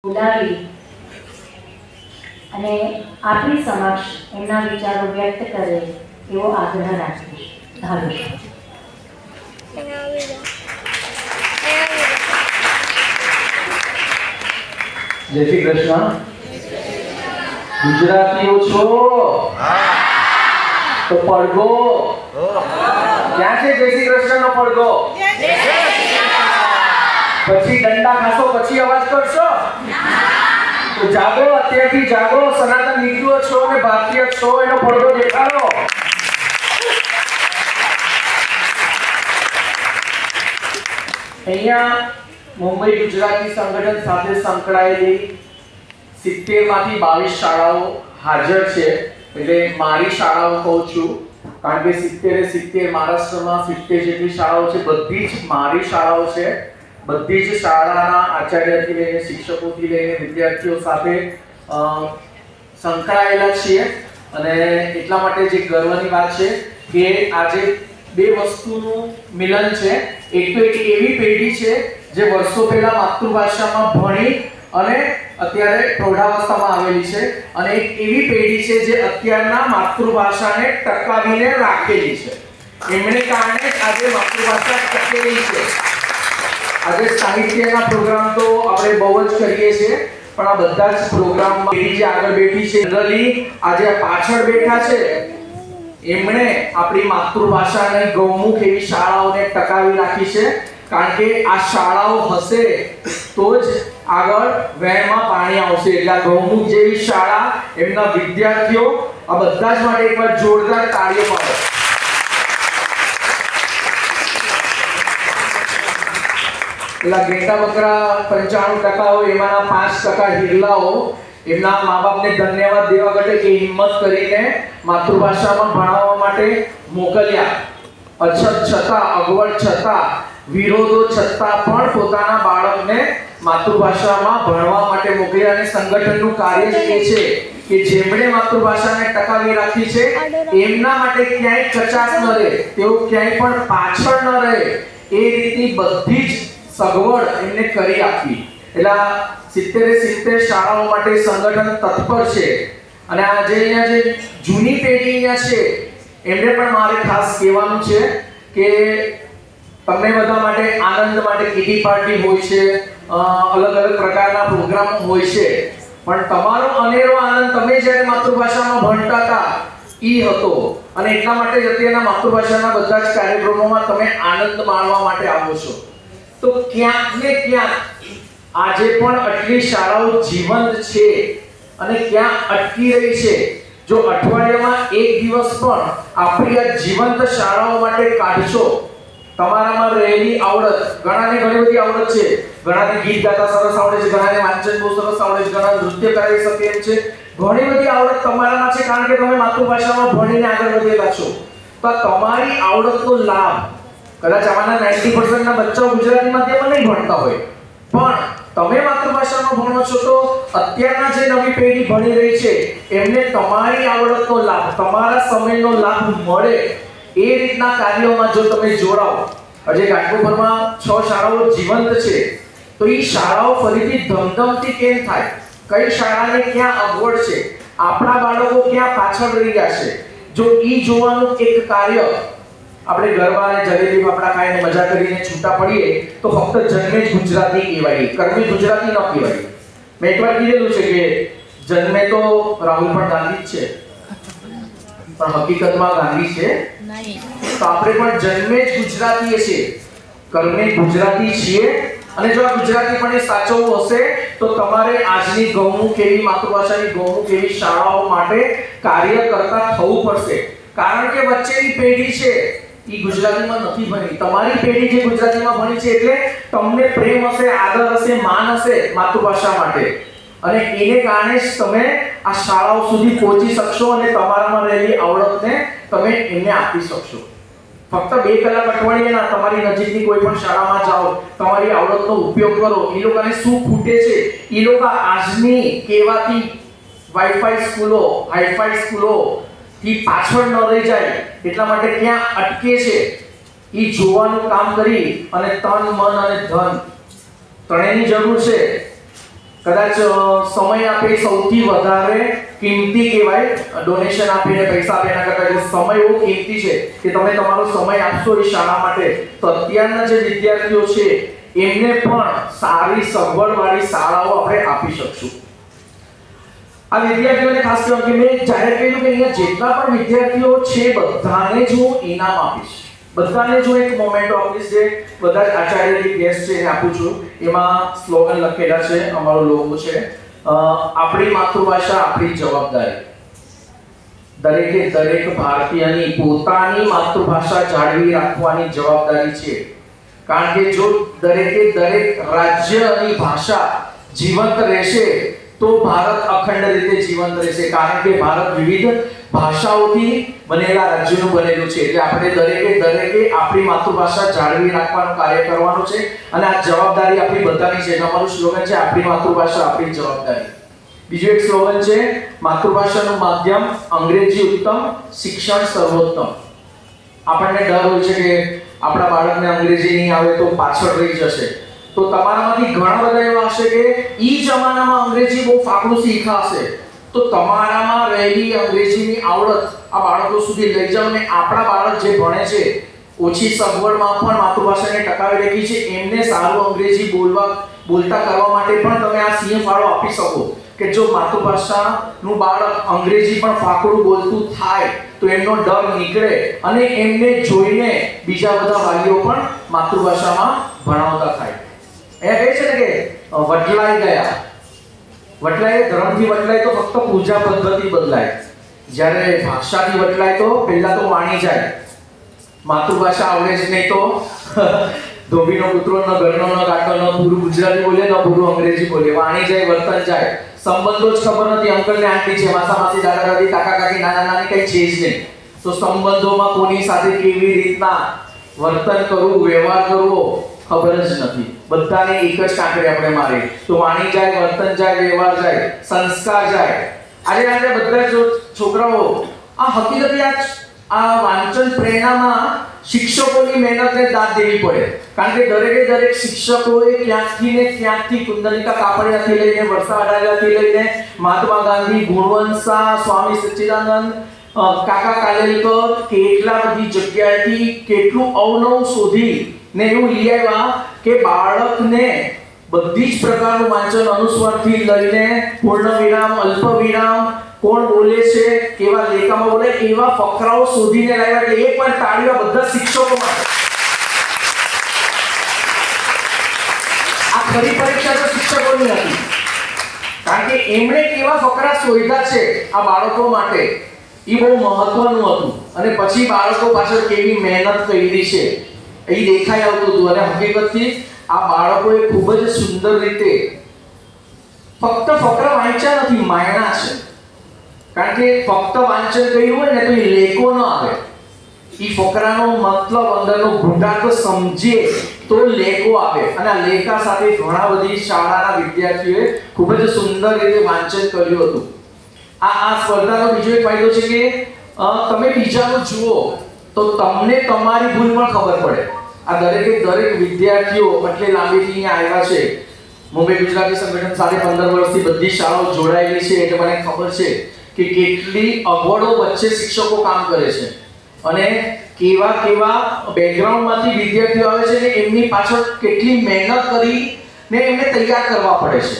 બોલાવી અને આપણી સમક્ષ એમના વિચારો વ્યક્ત કરે એવો આગ્રહ રાખીશ. ધારો જય શ્રી કૃષ્ણ. ગુજરાતીઓ છો તો પડઘો ક્યાં છે? જય શ્રી કૃષ્ણ નો પડઘો. પછી દંડા ખાશો પછી અવાજ કરશો? તો જાગો, અત્યારથી જાગો. સનાતન હિન્દુઓ છો અને ભારતીય છો એનો પડઘો દેખાડો. અહીંયા મુંબઈ ગુજરાતી સંગઠન સાથે સંકળાયેલી 70 માંથી 22 શાળાઓ હાજર છે. એટલે મારી શાળાઓ કહું છું કારણ કે 70 મહારાષ્ટ્રમાં 70 જેટલી શાળાઓ છે. બધી જ મારી શાળાઓ છે. બધી જ શાળાના આચાર્યથી લઈને શિક્ષકોથી લઈને વિદ્યાર્થીઓ સાથે સંકળાયેલા છીએ. અને એટલા માટે જે ગર્વની વાત છે કે આજે બે વસ્તુનું મિલન છે. એક તો એક એવી પેઢી છે જે વર્ષો પહેલા માતૃભાષામાં ભણી અને અત્યારે પ્રૌઢાવસ્થામાં આવેલી છે, અને એક એવી પેઢી છે જે અત્યારના માતૃભાષાને ટકાવીને રાખેલી છે. એમને કારણે આજે માતૃભાષા ટકેલી છે. આજે સાહિત્યના પ્રોગ્રામ તો આપણે બહુ જ કરીએ છીએ, પણ આ બધા જ પ્રોગ્રામમાં પેઢી જે આગળ બેઠી છે, જનરલી આજે પાછળ બેઠા છે, એમણે આપણી માતૃભાષાની ગૌમુખ એવી શાળાઓને ટકાવી રાખી છે. કારણ કે આ શાળાઓ હશે તો જ આગળ વહેણમાં પાણી આવશે. એટલે આ ગૌમુખ જેવી શાળા, એમના વિદ્યાર્થીઓ, આ બધા જ માટે એકવાર જોરદાર તાળીઓ પાડો. પેલા ઘેટા બકરા 95% હોય, એમાંના 5% હિરલાઓ એમના મા બાપને ધન્યવાદ દેવા માટે કે હિંમત કરીને માતૃભાષામાં ભણાવવા માટે મોકલ્યા. અછત છતાં, અગવડ છતાં, વિરોધો છતાં પણ પોતાના બાળકને માતૃભાષામાં ભણવા માટે મોકલ્યા. અને સંગઠનનું કાર્ય જ એ છે કે જેમણે માતૃભાષાને ટકાવી રાખી છે એમના માટે ક્યાંય કચાશ ન રહે, તેઓ ક્યાંય પણ પાછળ ન રહે, એ રીતની બધી જ સગવડ એમને કરી આપી. એટલે 70 શાળાઓ માટે સંગઠન તત્પર છે. અને આજે અહીંયા જે જૂની પેઢી અહીંયા છે એમને પણ મારે ખાસ કહેવાનું છે કે તમને બધા માટે આનંદ માટે કિટી પાર્ટી હોય છે, અલગ અલગ પ્રકારના પ્રોગ્રામ હોય છે, પણ તમારો અનેરો આનંદ તમે જ્યારે માતૃભાષામાં ભણતા હતા ઈ હતો. અને એટલા માટે જ અત્યારના માતૃભાષાના બધા જ કાર્યક્રમોમાં તમે આનંદ માણવા માટે આવો છો. તો ક્યાંક ને ક્યાંક આજે પણ આટલી શાળાઓ જીવંત છે અને ક્યાં અટકી રહી છે. જો અઠવાડિયામાં એક દિવસ પણ આપણી આ જીવંત શાળાઓ માટે કાઢશો, તમારામાં રહેલી આવડત, ઘણાને ઘણી બધી આવડત છે, ઘણાને ગીત ગાતા સરસ આવડે છે, ઘણાને વાંચન બહુ સરસ આવડે છે, ઘણા નૃત્ય કરી શકે એમ છે, ઘણી બધી આવડત તમારામાં છે કારણ કે તમે માતૃભાષામાં ભણીને આગળ વધેલા છો. તો તમારી આવડતનો લાભ કદાચ આમાંના 90% ના બચ્ચાઓ ગુજરાતી માધ્યમમાં નહીં ભણતા હોય, પણ તમે માતૃભાષામાં ભણો છો તો અત્યારના જે નવી પેઢી ભણી રહી છે એમને તમારી આવડતનો લાભ, તમારા સમયનો લાભ મળે એ રીતના કાર્યોમાં જો તમે જોડાઓ. આજે ઘાટકોપરમાં 6 શાળાઓ જીવંત છે, તો એ શાળાઓ ફરીથી ધમધમતી કેમ થાય? કઈ શાળાને ક્યાં અગવડ છે, આપણા બાળકો ક્યાં પાછળ રહી ગયા છે, જો ઈ જોવાનું એક કાર્ય આપણે ગરબા અને જલેબી ફાફડા ખાઈને મજા કરીને છૂટા પડીએ તો ફક્ત જન્મે જ ગુજરાતી કહેવાય, કર્મી ગુજરાતી ન કહેવાય. મેં એકવાર કીધેલું છે કે જન્મે તો રાહુલ પણ ગાંધી જ છે, પણ હકીકતમાં ગાંધી છે નહીં. તો આપણે પણ જન્મે જ ગુજરાતીએ છીએ, કર્મે ગુજરાતી છીએ. અને જો આ ગુજરાતી પણ સાચવવું હશે તો તમારે આજની ગૌમુખ એવી માતૃભાષાની ગૌમુખ એવી શાળાઓ માટે કાર્ય કરતા થવું પડશે. કારણ કે વચ્ચેની પેઢી છે ઈ ગુજરાતીમાં નથી ભણી. તમારી પેઢી જે ગુજરાતીમાં ભણી છે એટલે તમને પ્રેમ હશે, આદર હશે, માન હશે માતૃભાષા માટે, અને એને કારણે જ તમે આ શાળાઓ સુધી પહોંચી શકશો અને તમારામાં રહેલી આવડતને તમે એમને આપી શકશો. ફક્ત 2 કલાક અઠવાડિયાના તમારી નજીકની કોઈ પણ શાળામાં જાઓ, તમારી આવડતનો ઉપયોગ કરો. એ લોકોને શું ખૂટે છે, એ લોકો આજની કહેવાતી વાઈફાઈ સ્કૂલો, હાઈફાઈ સ્કૂલો થી પાછળ ન રહી જાય એટલા માટે ક્યાં અટકે છે એ જોવાનું કામ કરી અને તન, મન અને ધન ત્રણેયની જરૂર છે. કદાચ સમય આપે સૌથી વધારે કિંમતી કહેવાય. ડોનેશન આપીને પૈસા આપે એના કરતાં જો સમય એવો કિંમતી છે કે તમે તમારો સમય આપશો એ શાળા માટે, તો અત્યારના જે વિદ્યાર્થીઓ છે એમને પણ સારી સગવડવાળી શાળાઓ આપણે આપી શકશું. આ વિદ્યાર્થીઓને ખાસ કહેવાનું કે મેં જાહેર કર્યું કે અહીંયા જેટલા પણ વિદ્યાર્થીઓ છે બધાને જ હું ઇનામ આપીશ. બધાને જ હું એક મોમેન્ટો આપીશ જે બધા જ આચાર્યની ગેસ્ટ છે એને આપું છું. એમાં સ્લોગન લખેલા છે, અમારો લોગો છે, આપણી માતૃભાષા આપણી જવાબદારી. દરેકે દરેક ભારતીયની પોતાની માતૃભાષા જાળવી રાખવાની જવાબદારી છે. કારણ કે જો દરેકે દરેક રાજ્યની ભાષા જીવંત રહેશે તો ભારત અખંડ રીતે જીવંત રહેશે. કારણ કે ભારત વિવિધ ભાષાઓથી બનેલા રાજ્યોનું બનેલું છે. એટલે આપણે દરેકે આપણી માતૃભાષા જાળવી રાખવાનું કાર્ય કરવાનું છે અને આ જવાબદારી આપણી બધાની છે. અમારું સ્લોગન છે આપણી માતૃભાષા આપણી જવાબદારી. બીજું એક સ્લોગન છે માતૃભાષાનું માધ્યમ અંગ્રેજી ઉત્તમ, શિક્ષણ સર્વોત્તમ. આપણને ડર હોય છે કે આપણા બાળકને અંગ્રેજી નહીં આવે તો પાછળ રહી જશે. તો તમારામાંથી ઘણા બધા એવા હશે કે ઈ જમાનામાં અંગ્રેજી બહુ ફાકડું શીખ્યા હશે. તો તમારામાં રહેલી અંગ્રેજીની આવડત આ બાળકો સુધી લઈ જાઓ ને આપણા બાળક જે ભણે છે ઓછી સગવડમાં પણ માતૃભાષાને ટકાવી રાખી છે એમને સારું અંગ્રેજી બોલતા કરવા માટે પણ તમે આ સિંહ ફાળો આપી શકો કે જો માતૃભાષાનું બાળક અંગ્રેજી પણ ફાકડું બોલતું થાય તો એમનો ડર નીકળે અને એમને જોઈને બીજા બધા વાલીઓ પણ માતૃભાષામાં ભણાવતા થાય. અહીંયા કહે છે ને કે વટલાઈ ગયા. વટલાય ધર્મથી વટલાય તો ફક્ત પૂજા પદ્ધતિ બદલાય, જ્યારે ભાષાથી વટલાય તો પહેલા તો વાણી જાય. માતૃભાષા આવડે જ નહીં તો ધોબીનો પુત્રો ન ઘરનો ન કાકો ન પૂરું ગુજરાતી બોલે ન પૂરું અંગ્રેજી બોલે. વાણી જાય, વર્તન જાય, સંબંધો જ ખબર નથી. અંકલ ને આંટી છે, માસા માસી, દાદા દાદી, કાકા કાકી, નાના નાની કઈ છે જ નહીં. તો સંબંધોમાં કોની સાથે કેવી રીતના વર્તન કરવું, વ્યવહાર કરવો ખબર જ નથી. બધાને એક જ કાંકરે આપણે મારી. તો વાણી જાય, વર્તન જાય, વ્યવહાર જાય, સંસ્કાર જાય. આજે બધા છોકરાઓ આ હકીકતે આ વાંચન પ્રેરણામાં શિક્ષકોની મહેનતને દાદ દેવી પડે. કારણ કે દરેક શિક્ષકોએ ક્યાંકથી ને ક્યાંકથી કુંદનિકા કાપડિયાથી લઈને વર્ષા અડાલજાથી લઈને મહાત્મા ગાંધી, ગુણવંત શાહ, સ્વામી સચ્ચિદાનંદ, કાકા કાલેલકર કેટલા બધી જગ્યાએથી કેટલું અવનવ શોધી ને એવું લઈ આવ્યા કે બાળકને બધી જ પ્રકારનું વાંચન અનુસ્વારથી લઈને પૂર્ણ વિરામ, અલ્પ વિરામ, કોણ બોલે છે, કેવા લેખામાં બોલે, એવા ફકરાઓ શોધીને લાવ્યા. એટલે એકવાર તાળીઓ બધા શિક્ષકો માટે. આ ખરી પરીક્ષા તો શિક્ષકોની હતી, કારણ કે એમણે કેવા ફકરા શોધ્યા છે આ બાળકો માટે એ બહુ મહત્વનું હતું. અને પછી બાળકો પાછળ કેવી મહેનત કરી છે એ દેખાઈ આવતું હતું. અને હકીકતથી આ બાળકોએ ખૂબ જ સુંદર રીતે ફક્ત ફકરા વાંચ્યા નથી, માયણા છે. કારણ કે ફક્ત વાંચન કર્યું હોય ને તો એ લેખો ન આવે. એ ફકરાનો મતલબ અંદરનો ગુંડાર્થ સમજીએ તો લેખો આવે. અને આ લેખા સાથે ઘણા બધી શાળાના વિદ્યાર્થીઓએ ખૂબ જ સુંદર રીતે વાંચન કર્યું હતું. આ સ્પર્ધાનો બીજો એક ફાયદો છે કે તમે બીજાનું જુઓ તો તમને તમારી ભૂલ પણ ખબર પડે. આ દરેક વિદ્યાર્થીઓ એટલે લાંબીથી અહીંયા આવ્યા છે. મુંબઈ ગુજરાતી સંગઠન સાથે 15 વર્ષથી બધી શાળાઓ જોડાયેલી છે એટલે મને ખબર છે કે કેટલી અગવડો વચ્ચે શિક્ષકો કામ કરે છે અને કેવા બેકગ્રાઉન્ડમાંથી વિદ્યાર્થીઓ આવે છે ને એમની પાછળ કેટલી મહેનત કરીને એમને તૈયાર કરવા પડે છે.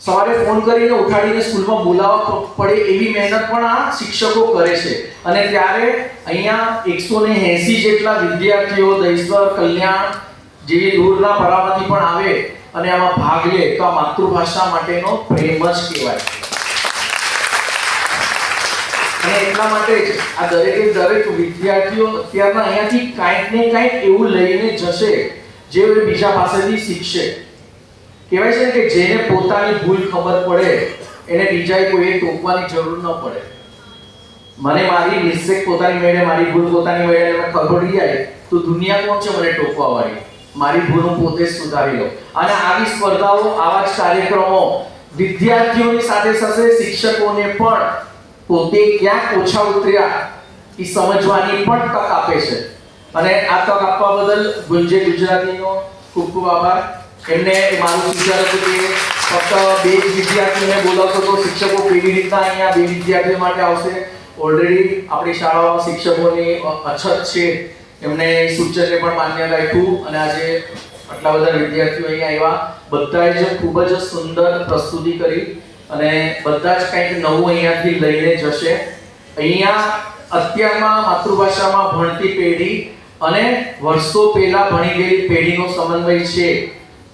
સવારે ફોન કરીને ઉઠાડીને સ્કૂલમાં બોલાવવા પડે એવી મહેનત પણ આ શિક્ષકો કરે છે. અને ત્યારે અહીંયા 180 જેટલા વિદ્યાર્થીઓ દહીસર, કલ્યાણ જેવી દૂરના પરામાંથી પણ આવે અને આમાં ભાગ લે તો આ માતૃભાષા માટેનો પ્રેમ જ કહેવાય. અને એટલા માટે જ આ દરેક વિદ્યાર્થીઓ અત્યારના અહીંયાથી કાંઈક ને કાંઈક એવું લઈને જશે જે બીજા પાસેથી શીખશે. કહેવાય છે કે જેને પોતાની ભૂલ ખબર પડે એને બીજાએ કોઈએ ટોકવાની જરૂર ન પડે. મને મારી મિસ્ટેક પોતાની મેળે, મારી ભૂલ પોતાની મેળે મને ખબર પડી જાય તો દુનિયા કોણ છે મને ટોકવા વાળી? મારી ભૂલ હું પોતે જ સુધારી લઉં. અને આવી સ્પર્ધાઓ, આવા જ કાર્યક્રમો વિદ્યાર્થીઓની સાથે સાથે શિક્ષકોને પણ પોતે ક્યાંક ઓછા ઉતર્યા એ સમજવાની પણ તક આપે છે. અને આ તક આપવા બદલ ગુંજે ગુજરાતીનો ખૂબ ખૂબ આભાર. એમને મારું વિચાર હતું કે ફક્ત 2 વિદ્યાર્થીઓને બોલાવશો તો શિક્ષકો કેવી રીતના અહીંયા 2 વિદ્યાર્થીઓ માટે આવશે? ઓલરેડી આપણી શાળામાં શિક્ષકોની અછત છે, એમને સૂચનને પણ માન્ય રાખ્યું અને આજે આટલા બધા વિદ્યાર્થીઓ અહીંયા આવ્યા. બધાએ જ ખૂબ જ સુંદર પ્રસ્તુતિ કરી અને બધા જ કંઈક નવું અહીંયાથી લઈને જશે. અહીંયા અત્યારમાં માતૃભાષામાં ભણતી પેઢી અને વર્ષો પહેલા ભણી ગયેલી પેઢીનો સમન્વય છે.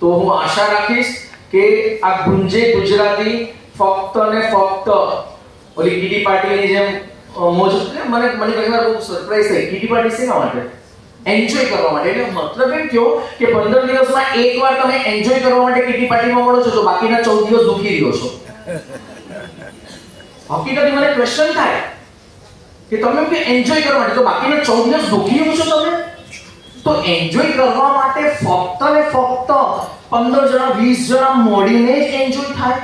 તો હું આશા રાખીશ કે આ ગુંજે ગુજરાતી ફક્ત ને ફક્ત ઓલી કીટી પાર્ટીની જેમ મોજ. મને ઘણી વાર બહુ સરપ્રાઈઝ થઈ. કીટી પાર્ટી શેના માટે? એન્જોય કરવા માટે. એટલે મતલબ એમ થયો કે 15 દિવસમાં એકવાર તમે એન્જોય કરવા માટે કીટી પાર્ટીમાં મળો છો તો બાકીના 14 દિવસ દુખી રહ્યો છો. હકીકતમાં મને ક્વેશ્ચન થાય કે તમે કે એન્જોય કરવા માટે તો બાકીના 14 દિવસ દુખી રહ્યો છો તમે. તો એન્જોય કરવા માટે ફક્ત ને ફક્ત 15 જણા 20 જણા મળીને જ એન્જોય થાય.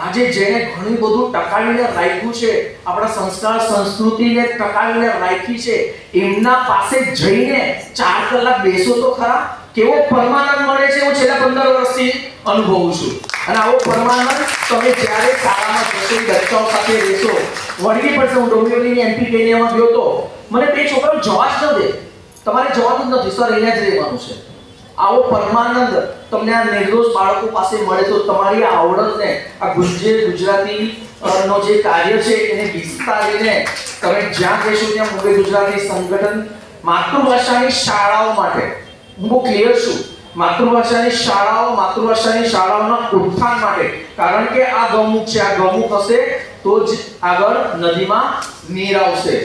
આજે જેને ઘણું બધું ટકાવીને રાખ્યું છે, આપણા સંસ્કાર સંસ્કૃતિને ટકાવીને રાખી છે, એમના પાસે જઈને 4 કલાક બેસો તો ખરા. કેવો પરમાનંદ મળે છે હું છેલ્લા 15 વર્ષથી અનુભવું છું. અને આવો પરમાનંદ તમે જ્યારે શાળામાં જશો, બચ્ચાઓ સાથે રહેશો, વળગી પડશે. હું ડોંબિવલીની એમપી કેનિયામાં ગયો તો મને 2 છોકરાઓ જવા જ ન દે. તમારે જવાનું જ નથી સર, અહીંયા જ રહેવાનું છે. આવો પરમાનંદ તમને આ નિર્દોષ બાળકો પાસે મળે તો તમારી આ આવડતને, આ ગુંજે ગુજરાતી નો જે કાર્ય છે એને વિસ્તારીને તમે જ્યાં કહેશો ત્યાં મુંબઈ ગુજરાતી સંગઠન માતૃભાષાની શાળાઓ માટે, હું બહુ ક્લિયર છું, માતૃભાષાની શાળાઓના ઉત્થાન માટે. કારણ કે આ ગૌમુખ છે, આ ગૌમુખ હશે તો જ આગળ નદીમાં નીર આવશે,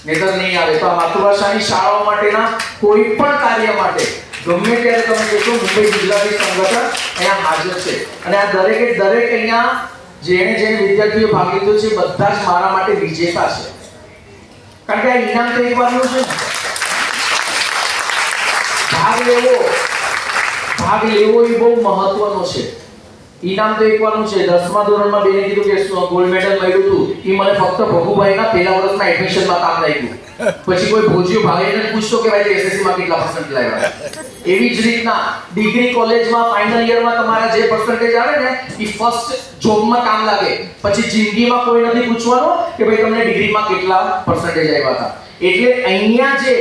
નહીતર નહીં આવે. તો આ માતૃભાષાની શાળાઓ માટેના કોઈ પણ કાર્ય માટે ગમે ત્યારે તમે કહેશો મુંબઈ ગુજરાતી સંગઠન અહીંયા હાજર છે. અને આ દરેક અહીંયા જેણે વિદ્યાર્થીઓ ભાગ લીધો છે બધા જ મારા માટે વિજેતા છે. કારણ કે આ ઇનામ તો એકવારનું છે. ભાગ લેવો એ બહુ મહત્વનો છે. ઇનામ તો એકવારનું છે. 10મા ધોરણમાં બેને કીધું કે ગોલ્ડ મેડલ મળ્યું હતું, એ મને ફક્ત ભગુભાઈના પહેલા વર્ષના એડમિશનમાં કામ લાગ્યું. પછી કોઈ ભોજીયો ભાઈને પૂછતો કે ભાઈ એસએસસી માં કેટલા પર્સન્ટ લાવ્યા. એવી જ રીતના ડિગ્રી કોલેજમાં ફાઇનલ યરમાં તમારા જે પર્સન્ટેજ આવે ને એ ફર્સ્ટ જોબમાં કામ લાગે. પછી જિંદગીમાં કોઈ નથી પૂછવાનું કે ભાઈ તમને ડિગ્રીમાં કેટલા પર્સન્ટેજ આવ્યા હતા. એટલે અહીંયા જે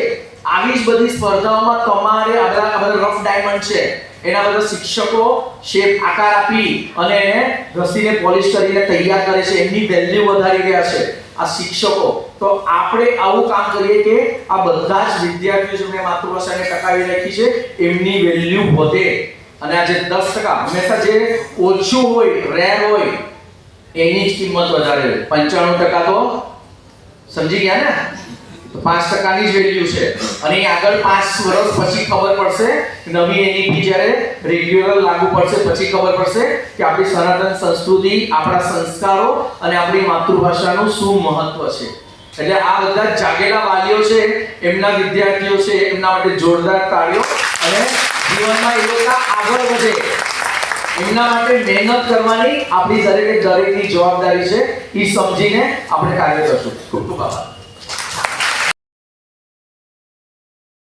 આવી જ બધી સ્પર્ધાઓમાં તમારે આ બધા રફ ડાયમંડ છે એના બધા શિક્ષકો શેપ આકાર આપી અને એને ઘસીને પોલિશ કરીને તૈયાર કરે છે, એમની વેલ્યુ વધારી રહ્યા છે આ શિક્ષકો. તો આપણે આવું કામ કરીએ કે આ બધા જ વિદ્યાર્થીઓ જેમણે માતૃભાષાને ટકાવી રાખી છે એમની વેલ્યુ વધે. અને આ જે 10% હંમેશા જે ઓછું હોય, રેર હોય, એની જ કિંમત વધારે હોય. 95% તો સમજી ગયા ને? તો 5% ની જ વેલ્યુ છે. અને આગળ 5 વર્ષ પછી ખબર પડશે, નવી એનઈપી જ્યારે રેગ્યુલર લાગુ પડશે પછી ખબર પડશે કે આપણી સનાતન સંસ્કૃતિ, આપણા સંસ્કારો અને આપણી માતૃભાષાનું શું મહત્વ છે. એટલે આ બધા જાગેલા વાલીઓ છે, એમના વિદ્યાર્થીઓ છે, એમના માટે જોરદાર તાળીઓ. અને જીવનમાં એ લોકો આગળ વધે એમના માટે મહેનત કરવાની આપણી દરેકની જવાબદારી છે. એ સમજીને આપણે કાર્ય કરશું. ખૂબ ખૂબ આભાર.